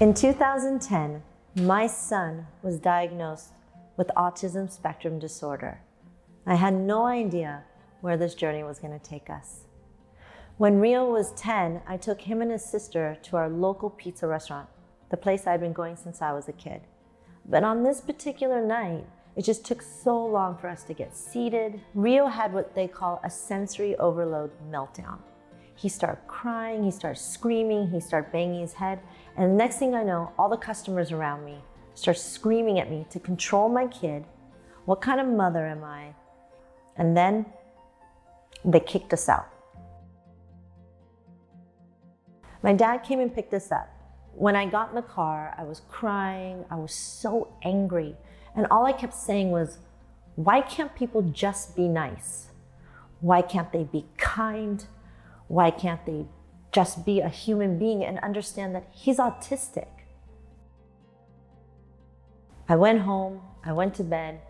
In 2010, my son was diagnosed with autism spectrum disorder. I had no idea where this journey was going to take us. When Rio was 10, I took him and his sister to our local pizza restaurant, the place I'd been going since I was a kid. But on this particular night, it just took so long for us to get seated. Rio had what they call a sensory overload meltdown. He started crying, he started screaming, he started banging his head, and the next thing I know, all the customers around me start screaming at me to control my kid. What kind of mother am I? And then they kicked us out. My dad came and picked us up. When I got in the car, I was crying, I was so angry. And all I kept saying was, why can't people just be nice? Why can't they be kind? Why can't they just be a human being and understand that he's autistic? I went home, I went to bed,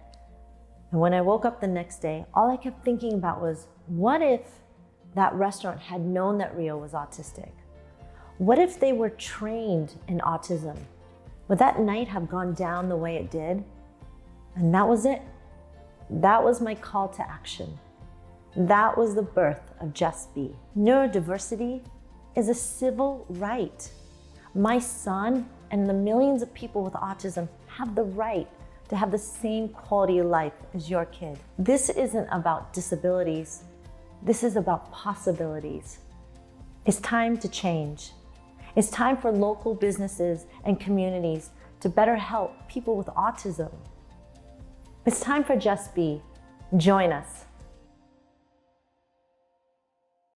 and when I woke up the next day, all I kept thinking about was, what if that restaurant had known that Rio was autistic? What if they were trained in autism? Would that night have gone down the way it did? And that was it. That was my call to action. That was the birth of Just Bee. Neurodiversity is a civil right. My son and the millions of people with autism have the right to have the same quality of life as your kid. This isn't about disabilities. This is about possibilities. It's time to change. It's time for local businesses and communities to better help people with autism. It's time for Just Bee. Join us.